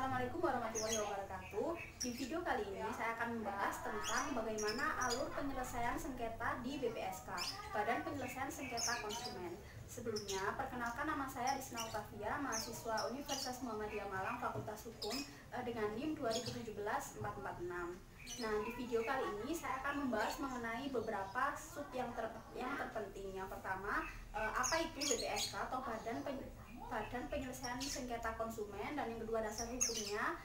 Assalamualaikum warahmatullahi wabarakatuh. Di video kali ini saya akan membahas tentang bagaimana alur penyelesaian sengketa di BPSK, Badan Penyelesaian Sengketa Konsumen. Sebelumnya, perkenalkan nama saya Risna Utavia, mahasiswa Universitas Muhammadiyah Malang, Fakultas Hukum dengan NIM 2017-446. Nah, di video kali ini saya akan membahas mengenai beberapa sub yang terpenting. Yang pertama, apa itu BPSK atau Badan Penyelesaian Sengketa Konsumen, dan yang kedua dasar hukumnya,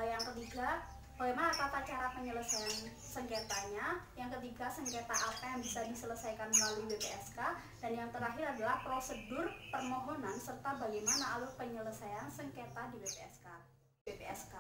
yang ketiga bagaimana tata cara penyelesaian sengketanya, yang ketiga sengketa apa yang bisa diselesaikan melalui BPSK, dan yang terakhir adalah prosedur permohonan serta bagaimana alur penyelesaian sengketa di BPSK.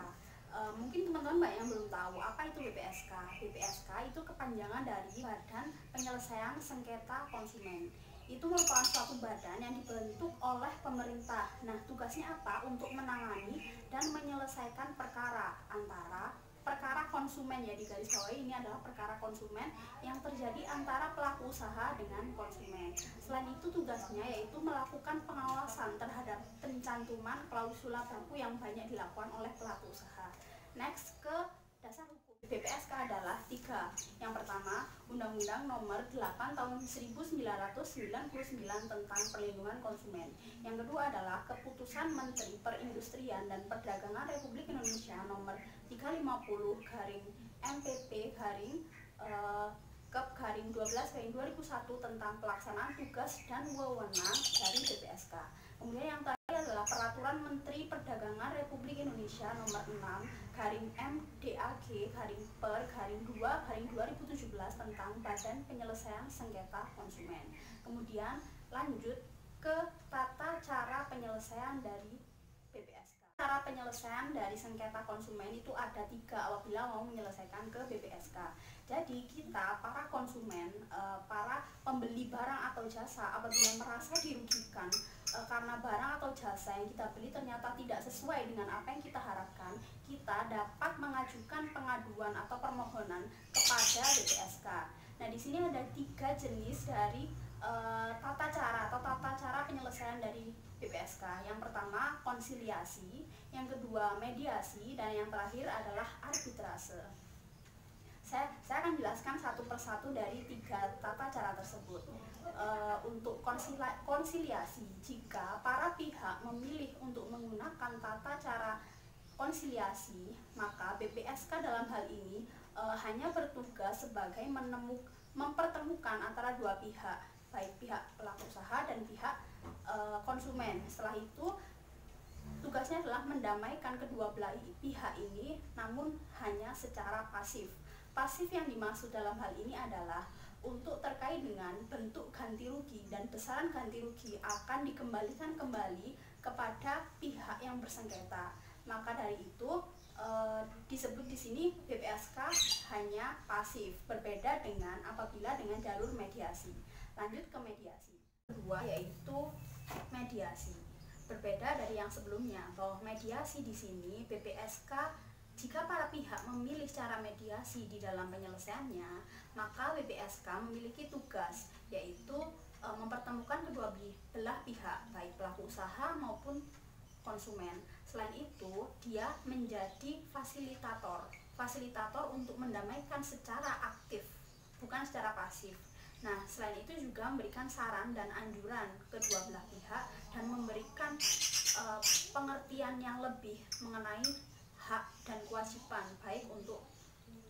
Mungkin teman-teman banyak yang belum tahu apa itu BPSK. BPSK itu kepanjangan dari Badan Penyelesaian Sengketa Konsumen. Itu merupakan suatu badan yang dibentuk oleh pemerintah. Nah, tugasnya apa? Untuk menangani dan menyelesaikan perkara antara perkara konsumen, ya di garis bawah ini adalah perkara konsumen yang terjadi antara pelaku usaha dengan konsumen. Selain itu tugasnya yaitu melakukan pengawasan terhadap pencantuman klausula baku yang banyak dilakukan oleh pelaku usaha. Next, ke dasar hukum BPSK adalah 3. Yang pertama, Undang-Undang Nomor 8 Tahun 1999 tentang Perlindungan Konsumen. Yang kedua adalah Keputusan Menteri Perindustrian dan Perdagangan Republik Indonesia Nomor 350/MPP/Kep/12/2001 tentang pelaksanaan tugas dan wewenang dari BPSK. Kemudian yang terakhir adalah Peraturan Menteri Perdagangan Republik Indonesia Nomor 6/MDAG/Per/2/2017 tentang Badan Penyelesaian Sengketa Konsumen. Kemudian lanjut ke tata cara penyelesaian dari BPSK. Cara penyelesaian dari sengketa konsumen itu ada 3 apabila mau menyelesaikan ke BPSK. Jadi kita para konsumen, para pembeli barang atau jasa, apabila merasa dirugikan karena barang atau jasa yang kita beli ternyata tidak sesuai dengan apa yang kita harapkan, kita dapat mengajukan pengaduan atau permohonan kepada BPSK. Nah, di sini ada 3 jenis dari tata cara penyelesaian dari BPSK. Yang pertama konsiliasi, yang kedua mediasi, dan yang terakhir adalah arbitrase. Saya akan jelaskan satu persatu dari 3 tata cara tersebut. Untuk konsiliasi, jika para pihak memilih untuk menggunakan tata cara konsiliasi, maka BPSK dalam hal ini hanya bertugas sebagai mempertemukan antara 2 pihak, baik pihak pelaku usaha dan pihak konsumen. Setelah itu tugasnya adalah mendamaikan kedua belah pihak ini, namun hanya secara pasif. Pasif yang dimaksud dalam hal ini adalah untuk terkait dengan bentuk ganti rugi dan besaran ganti rugi akan dikembalikan kembali kepada pihak yang bersengketa. Maka dari itu disebut di sini BPSK hanya pasif, berbeda dengan apabila dengan jalur mediasi. Lanjut ke mediasi. Kedua yaitu mediasi. Berbeda dari yang sebelumnya, bahwa mediasi di sini BPSK jika para pihak memilih cara mediasi di dalam penyelesaiannya, maka BPSK memiliki tugas yaitu mempertemukan kedua belah pihak, baik pelaku usaha maupun konsumen. Selain itu, dia menjadi fasilitator untuk mendamaikan secara aktif, bukan secara pasif. Nah, selain itu juga memberikan saran dan anjuran kedua belah pihak dan memberikan pengertian yang lebih mengenai hak dan kewajiban baik untuk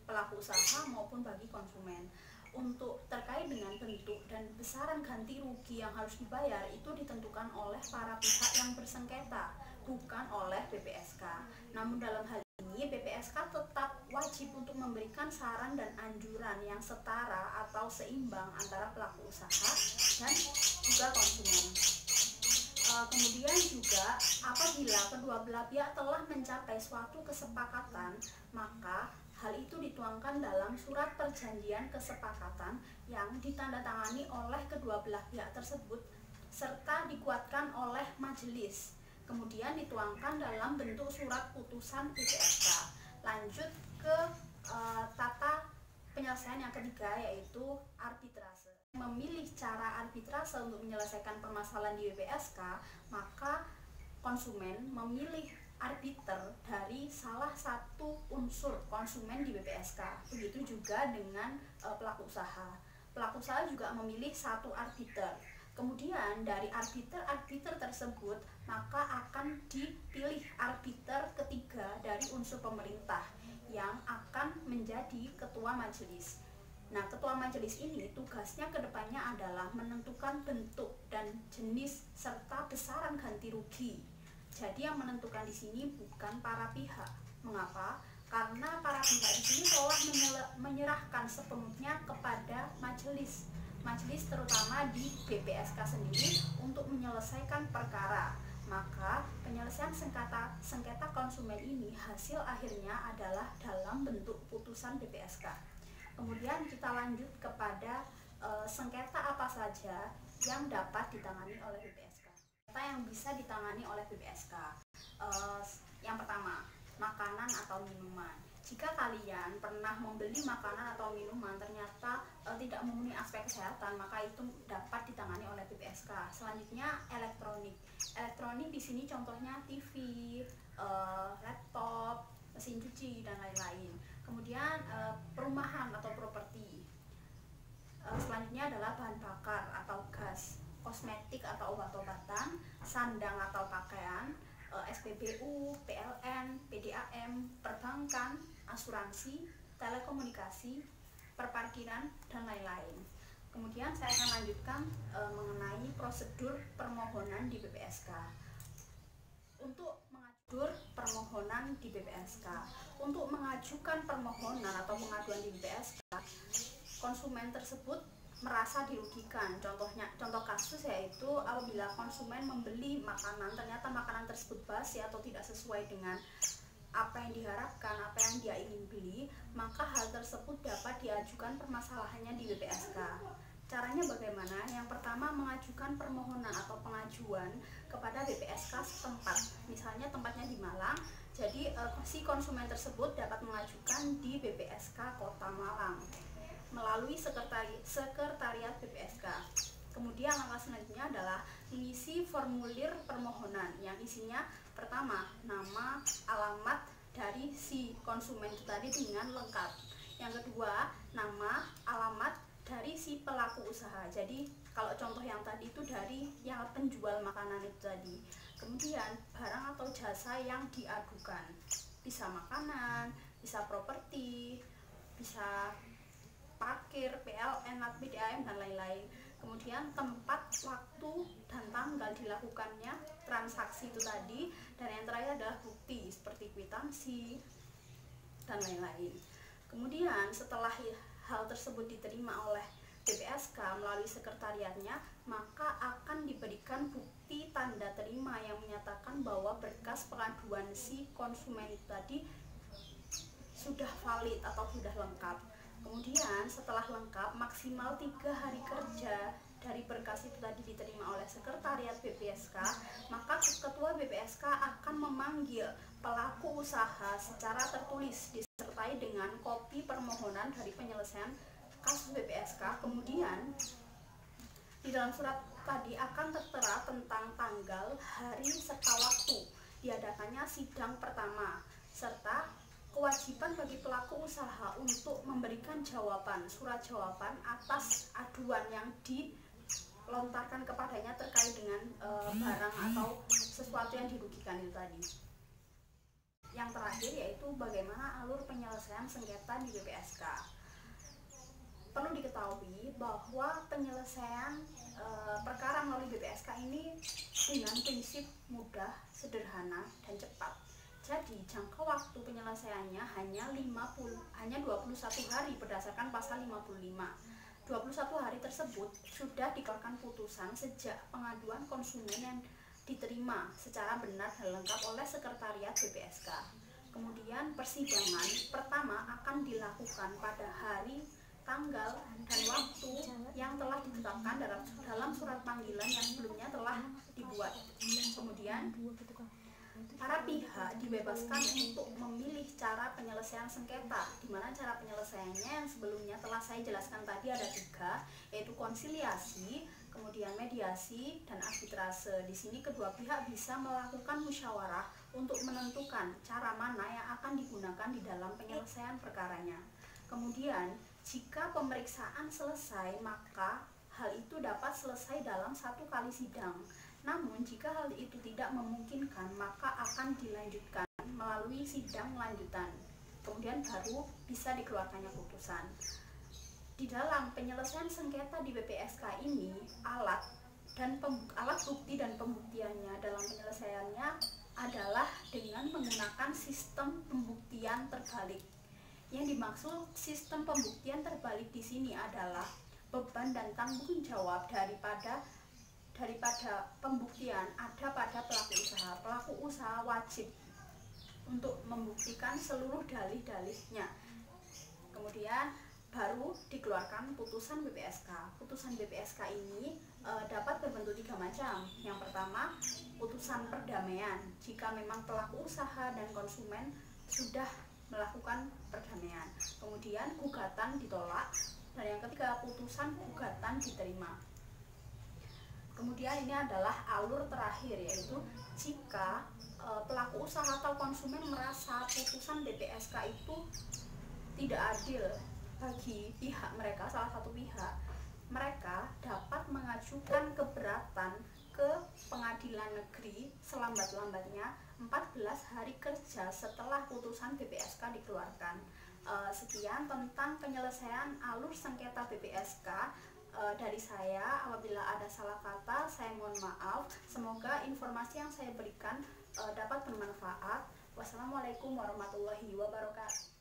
pelaku usaha maupun bagi konsumen. Untuk terkait dengan bentuk dan besaran ganti rugi yang harus dibayar itu ditentukan oleh para pihak yang bersengketa, bukan oleh BPSK. Namun dalam hal ini BPSK tetap wajib untuk memberikan saran dan anjuran yang setara atau seimbang antara pelaku usaha dan juga konsumen. Kemudian juga apabila kedua belah pihak telah mencapai suatu kesepakatan, maka hal itu dituangkan dalam surat perjanjian kesepakatan yang ditandatangani oleh kedua belah pihak tersebut serta dikuatkan oleh majelis. Kemudian dituangkan dalam bentuk surat putusan BPSK. Lanjut ke tata penyelesaian yang ketiga yaitu arbitrase. Memilih cara arbitrase untuk menyelesaikan permasalahan di BPSK, maka konsumen memilih arbiter dari salah satu unsur konsumen di BPSK. Begitu juga dengan pelaku usaha. Pelaku usaha juga memilih satu arbiter. Kemudian dari arbiter tersebut maka akan dipilih arbiter ketiga dari unsur pemerintah yang akan menjadi ketua majelis. Nah, ketua majelis ini tugasnya kedepannya adalah menentukan bentuk dan jenis serta besaran ganti rugi. Jadi yang menentukan di sini bukan para pihak. Mengapa? Karena para pihak di sini telah menyerahkan sepenuhnya kepada majelis terutama di BPSK sendiri untuk menyelesaikan perkara. Maka penyelesaian sengketa konsumen ini hasil akhirnya adalah dalam bentuk putusan BPSK. Kemudian kita lanjut kepada sengketa apa saja yang dapat ditangani oleh BPSK. Sengketa yang bisa ditangani oleh BPSK. Yang pertama, makanan atau minuman. Jika kalian pernah membeli makanan atau minuman ternyata tidak memenuhi aspek kesehatan, maka itu dapat ditangani oleh BPSK. Selanjutnya elektronik. Elektronik di sini contohnya TV, laptop, mesin cuci dan lain-lain. Kemudian perumahan atau properti. Selanjutnya adalah bahan bakar atau gas, kosmetik atau obat-obatan, sandang atau pakaian, SPBU, PLN, PDAM, perbankan, asuransi, telekomunikasi, perparkiran, dan lain-lain. Kemudian saya akan lanjutkan mengenai prosedur permohonan di BPSK. Untuk mengajukan permohonan di BPSK, untuk mengajukan permohonan atau pengaduan di BPSK, konsumen tersebut merasa dirugikan. Contoh kasus yaitu apabila konsumen membeli makanan, ternyata makanan tersebut basi atau tidak sesuai dengan apa yang diharapkan, apa yang dia ingin beli, maka hal tersebut dapat diajukan permasalahannya di BPSK. Caranya bagaimana? Yang pertama, mengajukan permohonan atau pengajuan kepada BPSK setempat. Misalnya tempatnya di Malang, jadi si konsumen tersebut dapat mengajukan di BPSK Kota Malang melalui sekretariat BPSK. Kemudian langkah selanjutnya adalah mengisi formulir permohonan yang isinya pertama, nama, alamat dari si konsumen itu tadi dengan lengkap. Yang kedua, nama, alamat dari si pelaku usaha. Jadi kalau contoh yang tadi itu dari yang penjual makanan itu tadi. Kemudian barang atau jasa yang diadukan. Bisa makanan, bisa properti, bisa parkir, PLN, PDAM, dan lain-lain. Kemudian tempat, waktu, dan tanggal dilakukannya transaksi itu tadi. Dan yang terakhir adalah bukti seperti kwitansi dan lain-lain. Kemudian setelah hal tersebut diterima oleh BPSK melalui sekretariatnya, maka akan diberikan bukti tanda terima yang menyatakan bahwa berkas pengaduan si konsumen itu tadi sudah valid atau sudah lengkap. Kemudian setelah lengkap, maksimal 3 hari kerja dari berkas itu tadi diterima oleh sekretariat BPSK, maka ketua BPSK akan memanggil pelaku usaha secara tertulis disertai dengan kopi permohonan dari penyelesaian kasus BPSK. Kemudian di dalam surat tadi akan tertera tentang tanggal, hari, serta waktu diadakannya sidang pertama, serta kewajiban bagi pelaku usaha untuk memberikan surat jawaban atas aduan yang dilontarkan kepadanya terkait dengan barang atau sesuatu yang dirugikan itu tadi. Yang terakhir yaitu bagaimana alur penyelesaian sengketa di BPSK. Perlu diketahui bahwa penyelesaian perkara melalui BPSK ini dengan prinsip mudah, sederhana, dan cepat. Jadi jangka waktu penyelesaiannya hanya 21 hari berdasarkan pasal 55. 21 hari tersebut sudah dikeluarkan putusan sejak pengaduan konsumen yang diterima secara benar dan lengkap oleh sekretariat BPSK. Kemudian persidangan pertama akan dilakukan pada hari, tanggal, dan waktu yang telah ditetapkan dalam surat panggilan yang sebelumnya telah dibuat. Kemudian para pihak dibebaskan untuk memilih cara penyelesaian sengketa, di mana cara penyelesaiannya yang sebelumnya telah saya jelaskan tadi ada 3, yaitu konsiliasi, kemudian mediasi, dan arbitrase. Di sini kedua pihak bisa melakukan musyawarah untuk menentukan cara mana yang akan digunakan di dalam penyelesaian perkaranya. Kemudian, jika pemeriksaan selesai, maka hal itu dapat selesai dalam 1 kali sidang. Namun, jika hal itu tidak memungkinkan, maka akan dilanjutkan melalui sidang lanjutan. Kemudian baru bisa dikeluarkannya putusan. Di dalam penyelesaian sengketa di BPSK ini, alat bukti dan pembuktiannya dalam penyelesaiannya adalah dengan menggunakan sistem pembuktian terbalik. Yang dimaksud sistem pembuktian terbalik di sini adalah beban dan tanggung jawab daripada pembuktian ada pada pelaku usaha. Pelaku usaha wajib untuk membuktikan seluruh dalih-dalihnya. Kemudian baru dikeluarkan putusan BPSK. Putusan BPSK ini dapat berbentuk 3 macam. Yang pertama, putusan perdamaian jika memang pelaku usaha dan konsumen sudah melakukan perdamaian. Kemudian gugatan ditolak, dan yang ketiga, putusan gugatan diterima. Kemudian ini adalah alur terakhir, yaitu jika pelaku usaha atau konsumen merasa putusan BPSK itu tidak adil bagi pihak mereka, salah satu pihak, mereka dapat mengajukan keberatan ke pengadilan negeri selambat-lambatnya 14 hari kerja setelah putusan BPSK dikeluarkan. Sekian tentang penyelesaian alur sengketa BPSK dari saya. Apabila ada salah kata, saya mohon maaf. Semoga informasi yang saya berikan dapat bermanfaat. Wassalamualaikum warahmatullahi wabarakatuh.